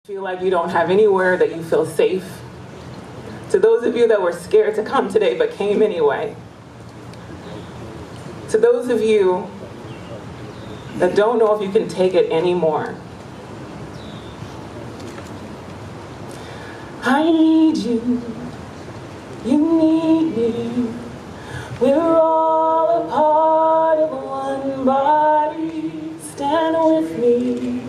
Feel like you don't have anywhere that you feel safe. To those of you that were scared to come today but came anyway. To those of you that don't know if you can take it anymore. I need you, you need me. We're all a part of one body. Stand with me,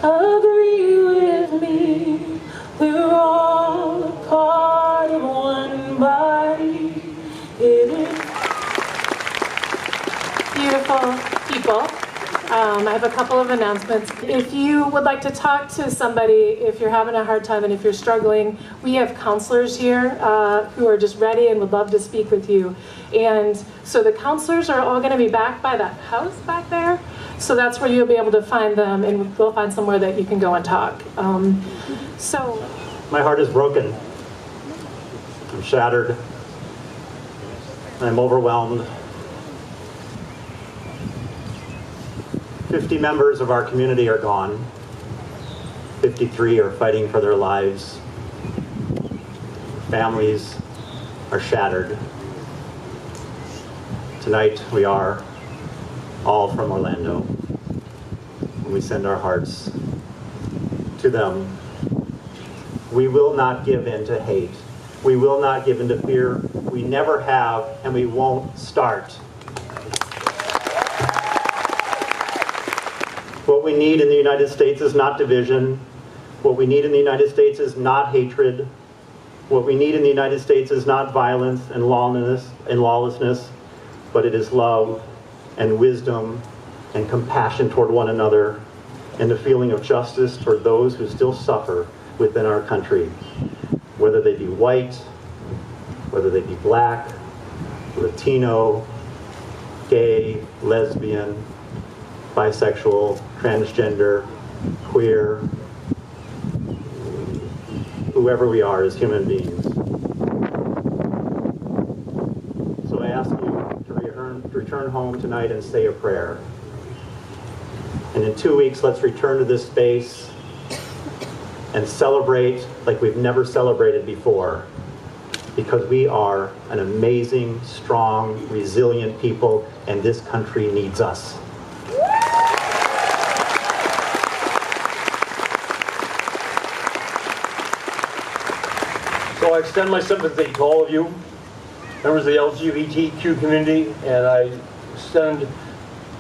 agree with me. We're all a part of one body. It is beautiful people. I have a couple of announcements. If you would like to talk to somebody, if you're having a hard time and if you're struggling, we have counselors here who are just ready and would love to speak with you. And so the counselors are all going to be back by that house back there. So that's where you'll be able to find them, and we'll find somewhere that you can go and talk. My heart is broken. I'm shattered. I'm overwhelmed. 50 members of our community are gone. 53 are fighting for their lives. Families are shattered. Tonight we are all from Orlando. And we send our hearts to them. We will not give in to hate. We will not give in to fear. We never have, and we won't start. What we need in the United States is not division. What we need in the United States is not hatred. What we need in the United States is not violence and lawlessness, but it is love and wisdom and compassion toward one another and the feeling of justice toward those who still suffer within our country, whether they be white, whether they be black, Latino, gay, lesbian, bisexual, transgender, queer, whoever we are as human beings. So I ask you to return home tonight and say a prayer. And in 2 weeks, let's return to this space and celebrate like we've never celebrated before, because we are an amazing, strong, resilient people, and this country needs us. So I extend my sympathy to all of you, members of the LGBTQ community, and I extend,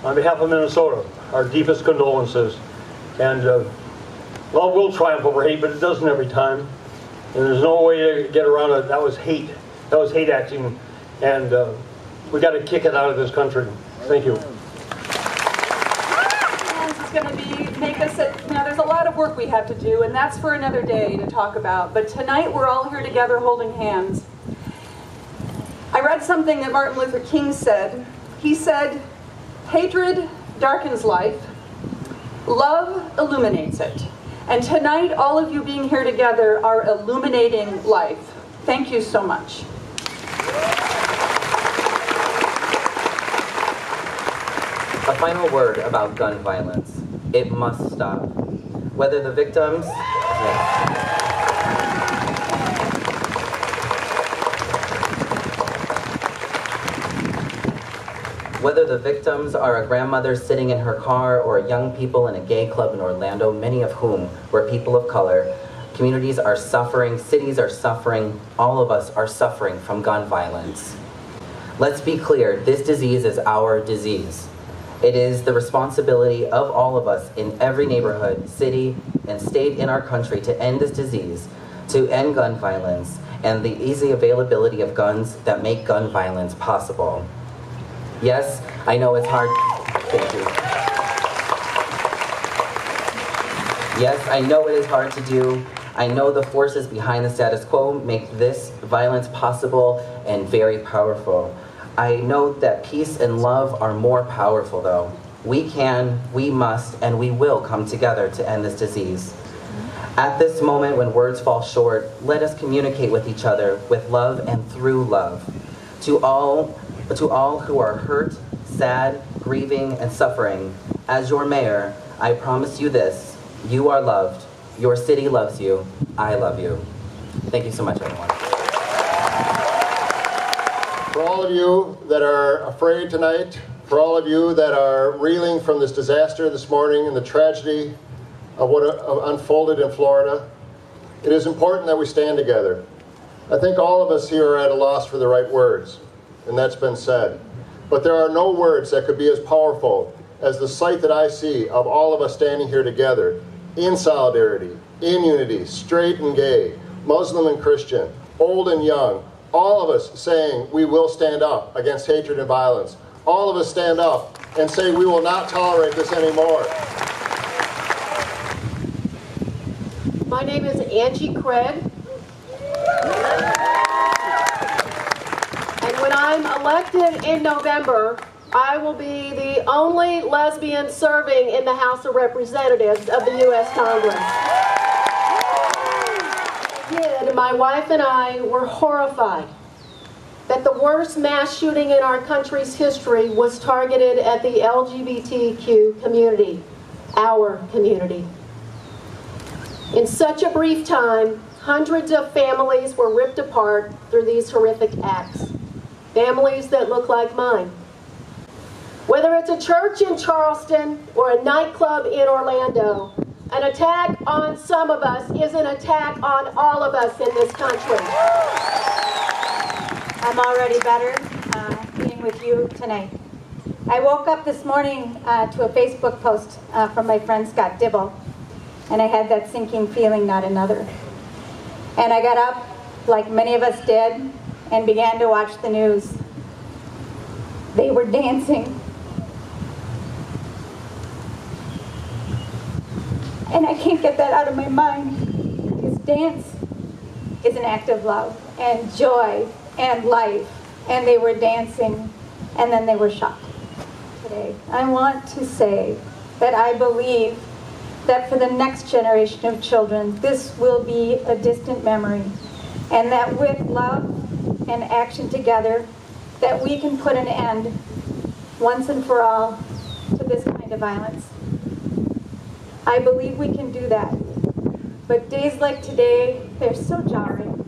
on behalf of Minnesota, our deepest condolences. And love will triumph over hate, but it doesn't every time. And there's no way to get around it. That was hate. That was hate acting. And we got to kick it out of this country. Thank you. Going to make us, there's a lot of work we have to do, and that's for another day to talk about. But tonight we're all here together holding hands. I read something that Martin Luther King said. He said, hatred darkens life, love illuminates it. And tonight, all of you being here together are illuminating life. Thank you so much. A final word about gun violence. It must stop. Whether the victims... Whether the victims are a grandmother sitting in her car or young people in a gay club in Orlando, many of whom were people of color, communities are suffering, cities are suffering, all of us are suffering from gun violence. Let's be clear, this disease is our disease. It is the responsibility of all of us in every neighborhood, city, and state in our country to end this disease, to end gun violence, and the easy availability of guns that make gun violence possible. Yes, I know it's hard. Thank you. Yes, I know it is hard to do. I know the forces behind the status quo make this violence possible and very powerful. I know that peace and love are more powerful, though. We can, we must, and we will come together to end this disease. At this moment when words fall short, let us communicate with each other with love and through love. To all who are hurt, sad, grieving, and suffering, as your mayor, I promise you this: you are loved, Your city loves you. I love you. Thank you so much, everyone. For all of you that are afraid tonight, for all of you that are reeling from this disaster this morning and the tragedy of what unfolded in Florida, it is important that we stand together. I think all of us here are at a loss for the right words, and that's been said. But there are no words that could be as powerful as the sight that I see of all of us standing here together in solidarity, in unity, straight and gay, Muslim and Christian, old and young, all of us saying we will stand up against hatred and violence. All of us stand up and say we will not tolerate this anymore. My name is Angie Craig. And when I'm elected in November, I will be the only lesbian serving in the House of Representatives of the U.S. Congress. My wife and I were horrified that the worst mass shooting in our country's history was targeted at the LGBTQ community, our community. In such a brief time, hundreds of families were ripped apart through these horrific acts. Families that look like mine. Whether it's a church in Charleston or a nightclub in Orlando, an attack on some of us is an attack on all of us in this country. I'm already better being with you tonight. I woke up this morning to a Facebook post from my friend Scott Dibble, and I had that sinking feeling, not another. And I got up, like many of us did, and began to watch the news. They were dancing. And I can't get that out of my mind, because dance is an act of love and joy and life, and they were dancing, and then they were shot. Today, I want to say that I believe that for the next generation of children, this will be a distant memory, and that with love and action together, that we can put an end, once and for all, to this kind of violence. I believe we can do that. But days like today, they're so jarring.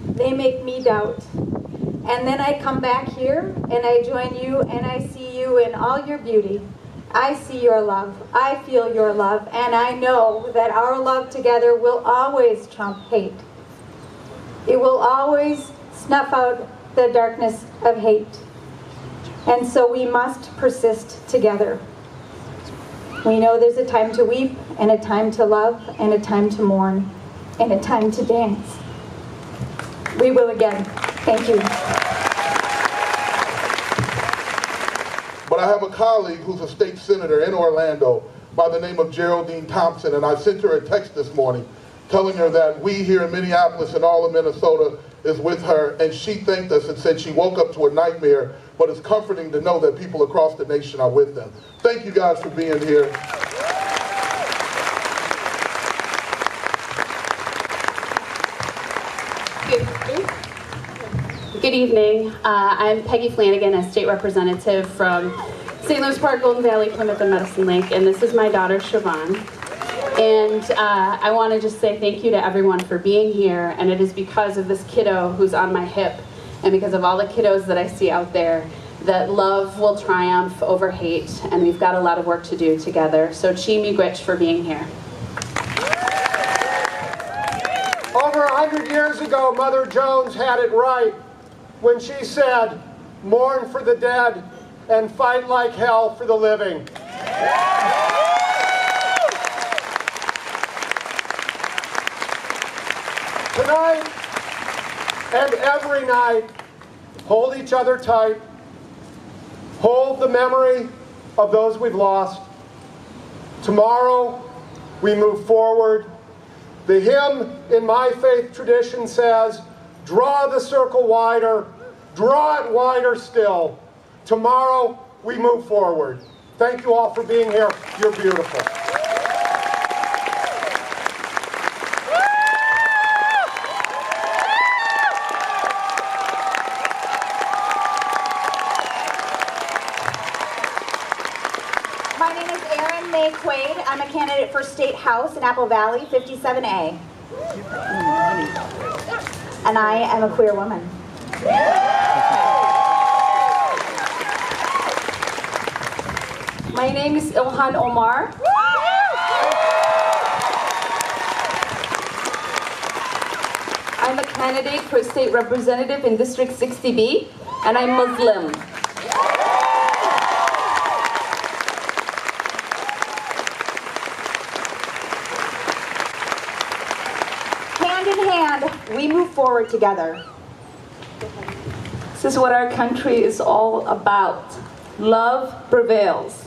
They make me doubt. And then I come back here and I join you and I see you in all your beauty. I see your love. I feel your love. And I know that our love together will always trump hate. It will always snuff out the darkness of hate. And so we must persist together. We know there's a time to weep, and a time to love, and a time to mourn, and a time to dance. We will again. Thank you. But I have a colleague who's a state senator in Orlando by the name of Geraldine Thompson, and I sent her a text this morning telling her that we here in Minneapolis and all of Minnesota is with her, and she thanked us and said she woke up to a nightmare, but it's comforting to know that people across the nation are with them. Thank you guys for being here. Good evening. I'm Peggy Flanagan, a state representative from St. Louis Park, Golden Valley, Plymouth, and Medicine Lake, and this is my daughter, Siobhan. And I want to just say thank you to everyone for being here, and it is because of this kiddo who's on my hip, and because of all the kiddos that I see out there, that love will triumph over hate, and we've got a lot of work to do together. So chi miigwech for being here. Over 100 years ago, Mother Jones had it right when she said, "Mourn for the dead and fight like hell for the living." Tonight and every night, hold each other tight. Hold the memory of those we've lost. Tomorrow, we move forward. The hymn in my faith tradition says, "Draw the circle wider, draw it wider still. Tomorrow, we move forward." Thank you all for being here. You're beautiful. My My name is Erin May Quaid. I'm a candidate for State House in Apple Valley, 57A. And I am a queer woman. My name is Ilhan Omar. I'm a candidate for state representative in District 60B, and I'm Muslim. Hand in hand, we move forward together. This is what our country is all about. Love prevails.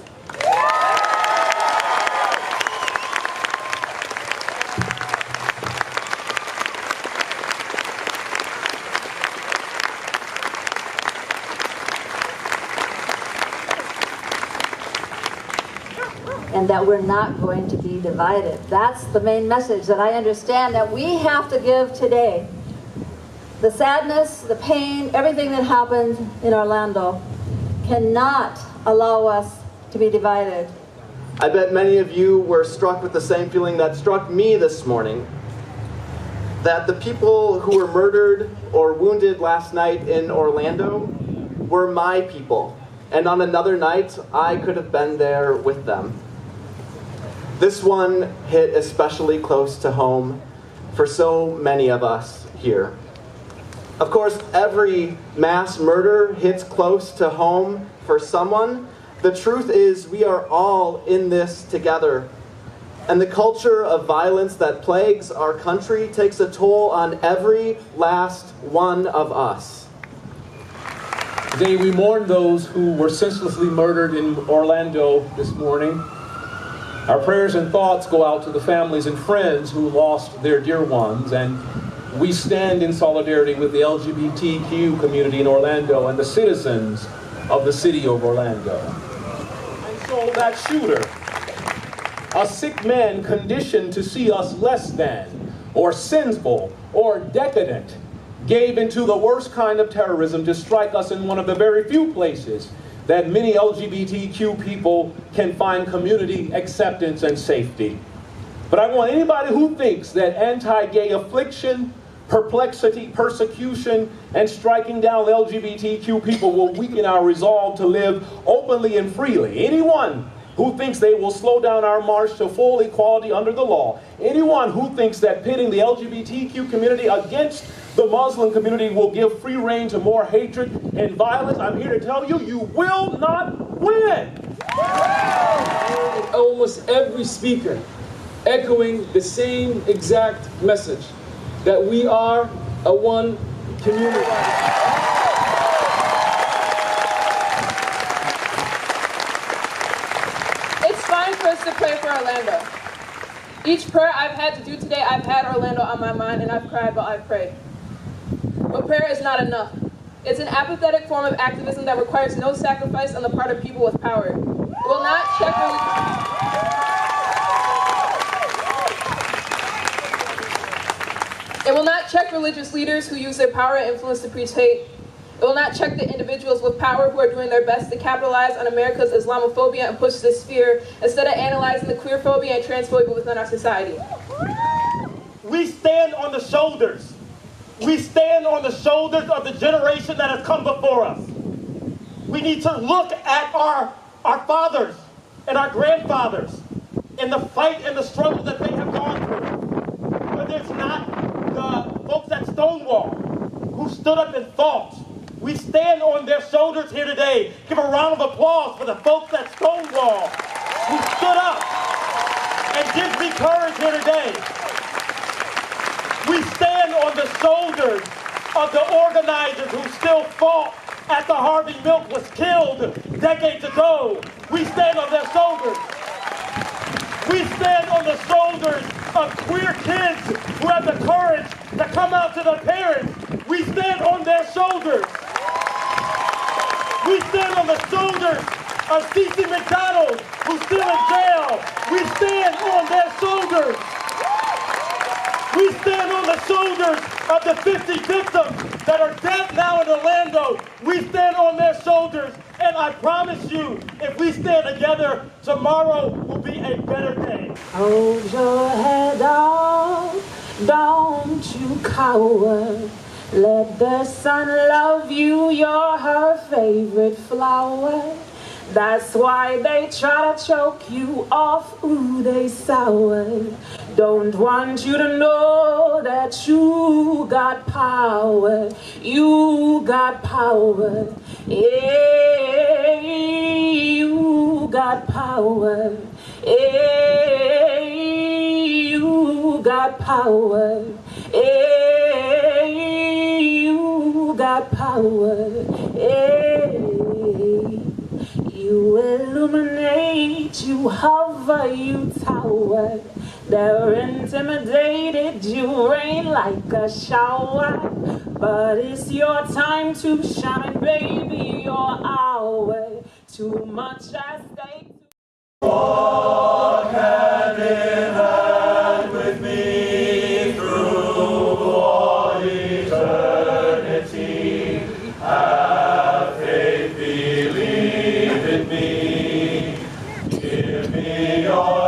And that we're not going to be divided. That's the main message that I understand that we have to give today. The sadness, the pain, everything that happened in Orlando cannot allow us to be divided. I bet many of you were struck with the same feeling that struck me this morning, that the people who were murdered or wounded last night in Orlando were my people, and on another night I could have been there with them. This one hit especially close to home for so many of us here. Of course, every mass murder hits close to home for someone. The truth is, we are all in this together. And the culture of violence that plagues our country takes a toll on every last one of us. Today we mourn those who were senselessly murdered in Orlando this morning. Our prayers and thoughts go out to the families and friends who lost their dear ones, and we stand in solidarity with the LGBTQ community in Orlando and the citizens of the city of Orlando. And so that shooter, a sick man conditioned to see us less than, or sinful, or decadent, gave into the worst kind of terrorism to strike us in one of the very few places that many LGBTQ people can find community acceptance and safety. But I want anybody who thinks that anti-gay affliction, perplexity, persecution, and striking down LGBTQ people will weaken our resolve to live openly and freely. Anyone who thinks they will slow down our march to full equality under the law, anyone who thinks that pitting the LGBTQ community against the Muslim community will give free rein to more hatred and violence, I'm here to tell you, you will not win. Almost every speaker echoing the same exact message, that we are a one community. It's fine for us to pray for Orlando. Each prayer I've had to do today, I've had Orlando on my mind, and I've cried, but I've prayed. But prayer is not enough. It's an apathetic form of activism that requires no sacrifice on the part of people with power. It will not check It will not check religious leaders who use their power and influence to preach hate. It will not check the individuals with power who are doing their best to capitalize on America's Islamophobia and push this fear instead of analyzing the queerphobia and transphobia within our society. We stand on the shoulders. We stand on the shoulders of the generation that has come before us. We need to look at our fathers and our grandfathers and the fight and the struggle that they have gone through. Whether it's not the folks at Stonewall who stood up and fought. We stand on their shoulders here today. Give a round of applause for the folks at Stonewall who stood up and gives me courage here today. We stand on the shoulders of the organizers who still fought after Harvey Milk was killed decades ago. We stand on their shoulders. We stand on the shoulders of queer kids who have the courage to come out to their parents. We stand on their shoulders. We stand on the shoulders of C.C. McDonald, who's still in jail. We stand on their shoulders. We stand on the shoulders of the 50 victims that are dead now in Orlando. We stand on their shoulders, And I promise you, if we stand together, tomorrow will be a better day. Hold your head up, don't you cower. Let the sun love you, you're her favorite flower. That's why they try to choke you off, ooh, they sour. Don't want you to know that you got power. You got power. Hey, you got power. Hey, you got power. Hey, you got power. Hey. You illuminate, you hover, you tower. They're intimidated, you rain like a shower. But it's your time to shine, baby, your hour. Too much at stake. Walk hand in hand with me through all eternity. Have faith, believe in me. Give me your